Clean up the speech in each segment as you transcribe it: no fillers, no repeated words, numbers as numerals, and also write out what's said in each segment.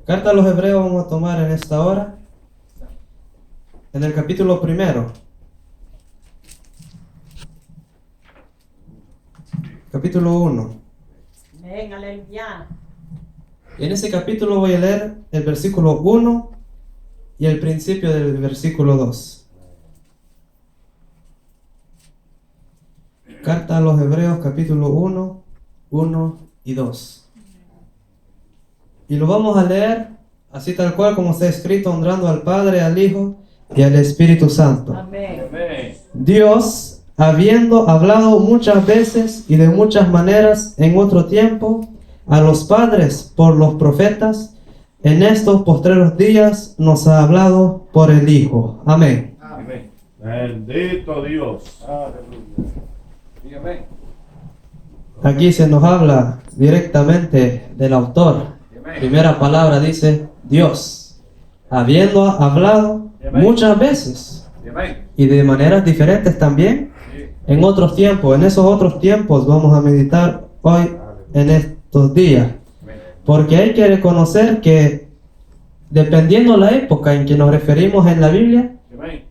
Carta a los Hebreos vamos a tomar en esta hora, en el capítulo 1. Capítulo 1. Amén, aleluya. Y en ese capítulo voy a leer el versículo 1 y el principio del versículo 2. Carta a los Hebreos, capítulo 1, 1 y 2. Y lo vamos a leer así tal cual como está escrito, honrando al Padre, al Hijo y al Espíritu Santo. Amén. Dios, habiendo hablado muchas veces y de muchas maneras en otro tiempo a los padres por los profetas, en estos postreros días nos ha hablado por el Hijo. Amén. Amén. Bendito Dios. Dígame. Aquí se nos habla directamente del autor. Primera palabra dice Dios, habiendo hablado muchas veces Dígame. y de maneras diferentes también en otros tiempos. En esos otros tiempos vamos a meditar hoy en estos días, porque hay que reconocer que dependiendo la época en que nos referimos en la Biblia,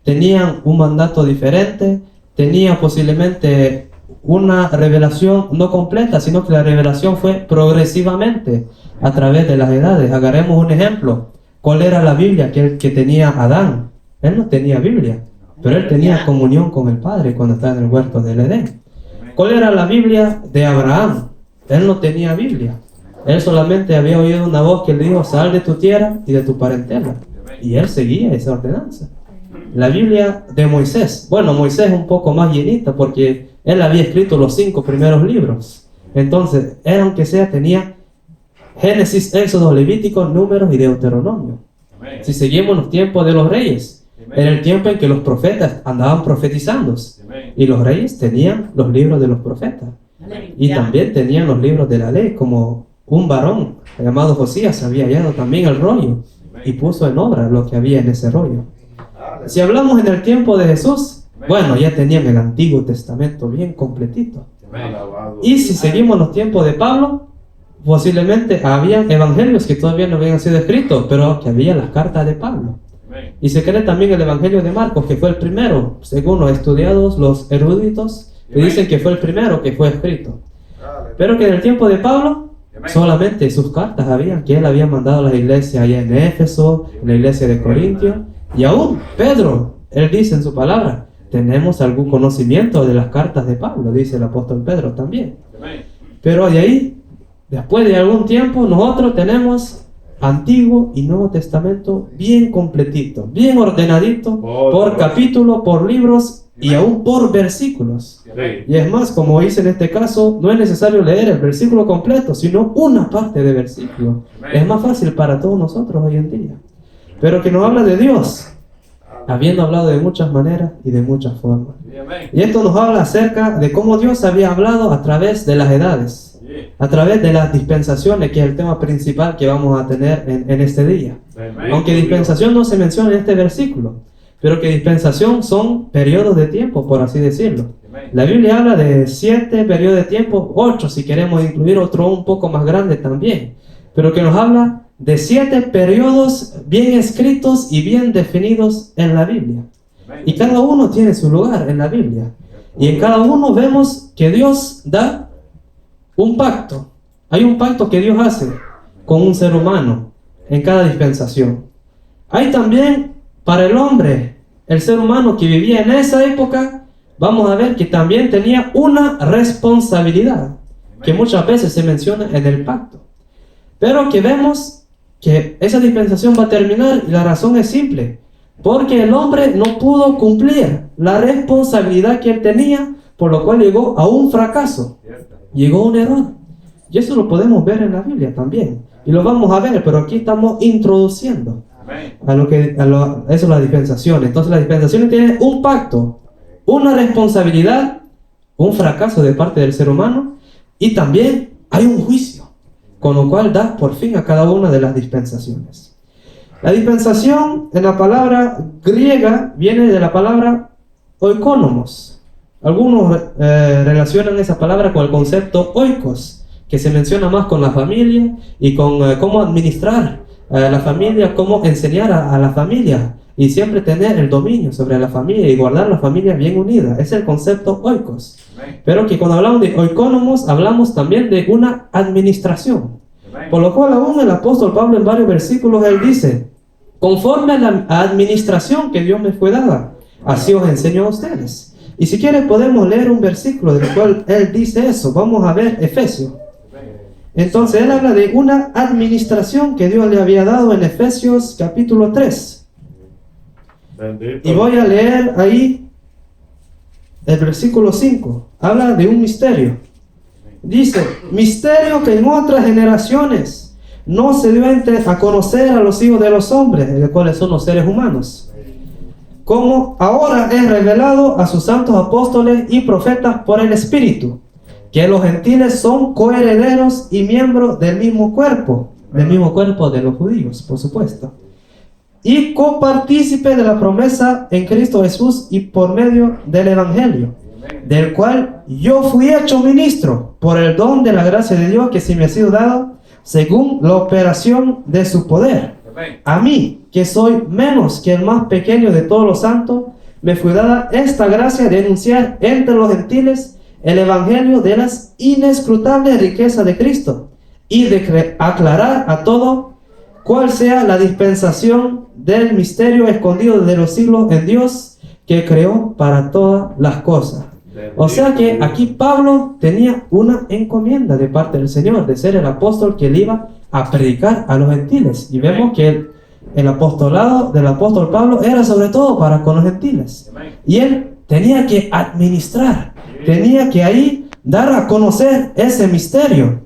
tenían un mandato diferente, tenía posiblemente una revelación no completa, sino que la revelación fue progresivamente a través de las edades. Agarremos un ejemplo. ¿Cuál era la Biblia que tenía Adán? Él no tenía Biblia, pero él tenía comunión con el Padre cuando estaba en el huerto del Edén. ¿Cuál era la Biblia de Abraham? Él no tenía Biblia. Él solamente había oído una voz que le dijo: sal de tu tierra y de tu parentela. Y él seguía esa ordenanza. La Biblia de Moisés. Bueno, Moisés es un poco más llenita porque él había escrito los 5 primeros libros. Entonces, él aunque sea tenía Génesis, Éxodo, Levítico, Números y Deuteronomio. Si seguimos los tiempos de los reyes, era el tiempo en que los profetas andaban profetizando. Y los reyes tenían los libros de los profetas. Y también tenían los libros de la ley, como un varón llamado Josías había hallado también el rollo y puso en obra lo que había en ese rollo. Si hablamos en el tiempo de Jesús, bueno, ya tenían el Antiguo Testamento bien completito. Y si seguimos los tiempos de Pablo, posiblemente había evangelios que todavía no habían sido escritos, pero que había las cartas de Pablo. Y se cree también el evangelio de Marcos, que fue el primero, según los estudiados, los eruditos, que dicen que fue el primero que fue escrito. Pero que en el tiempo de Pablo, solamente sus cartas habían, que él había mandado a las iglesias allá en Éfeso, en la iglesia de Corintios, y aún Pedro, él dice en su palabra, tenemos algún conocimiento de las cartas de Pablo, dice el apóstol Pedro también. Pero de ahí, después de algún tiempo, nosotros tenemos Antiguo y Nuevo Testamento bien completito, bien ordenadito, por capítulo, por libros y aún por versículos. Y es más, como dice en este caso, no es necesario leer el versículo completo, sino una parte de versículo. Es más fácil para todos nosotros hoy en día. Pero que nos habla de Dios, habiendo hablado de muchas maneras y de muchas formas. Y esto nos habla acerca de cómo Dios había hablado a través de las edades, a través de las dispensaciones, que es el tema principal que vamos a tener en este día. Aunque dispensación no se menciona en este versículo, pero que dispensación son periodos de tiempo, por así decirlo. La Biblia habla de 7 periodos de tiempo, 8 si queremos incluir otro un poco más grande también, pero que nos habla de 7 periodos bien escritos y bien definidos en la Biblia. Y cada uno tiene su lugar en la Biblia. Y en cada uno vemos que Dios da un pacto. Hay un pacto que Dios hace con un ser humano en cada dispensación. Hay también para el hombre, el ser humano que vivía en esa época, vamos a ver que también tenía una responsabilidad que muchas veces se menciona en el pacto. Pero que vemos que esa dispensación va a terminar y la razón es simple, porque el hombre no pudo cumplir la responsabilidad que él tenía, por lo cual llegó a un fracaso, llegó a un error. Y eso lo podemos ver en la Biblia también, y lo vamos a ver, pero aquí estamos introduciendo eso es la dispensación. Entonces la dispensación tiene un pacto, una responsabilidad, un fracaso de parte del ser humano, y también hay un juicio, con lo cual da por fin a cada una de las dispensaciones. La dispensación en la palabra griega viene de la palabra oikonomos. Algunos relacionan esa palabra con el concepto oikos, que se menciona más con la familia y con cómo administrar la familia, cómo enseñar a la familia y siempre tener el dominio sobre la familia y guardar la familia bien unida. Es el concepto oikos. Pero que cuando hablamos de oikónomos, hablamos también de una administración. Por lo cual aún el apóstol Pablo en varios versículos él dice, conforme a la administración que Dios me fue dada, así os enseño a ustedes. Y si quieren podemos leer un versículo del cual él dice eso. Vamos a ver Efesios. Entonces él habla de una administración que Dios le había dado en Efesios capítulo 3. Bendito. Y voy a leer ahí el versículo 5. Habla de un misterio. Dice, misterio que en otras generaciones no se dio a conocer a los hijos de los hombres, de cuales son los seres humanos, como ahora es revelado a sus santos apóstoles y profetas por el Espíritu, que los gentiles son coherederos y miembros del mismo cuerpo de los judíos, por supuesto, y copartícipe de la promesa en Cristo Jesús y por medio del Evangelio, del cual yo fui hecho ministro por el don de la gracia de Dios que se me ha sido dado según la operación de su poder. A mí, que soy menos que el más pequeño de todos los santos, me fue dada esta gracia de anunciar entre los gentiles el evangelio de las inescrutables riquezas de Cristo y de aclarar a todo cuál sea la dispensación del misterio escondido desde los siglos en Dios que creó para todas las cosas. O sea que aquí Pablo tenía una encomienda de parte del Señor de ser el apóstol que le iba a predicar a los gentiles. Y vemos que el apostolado del apóstol Pablo era sobre todo para con los gentiles. Y él tenía que administrar, tenía que ahí dar a conocer ese misterio.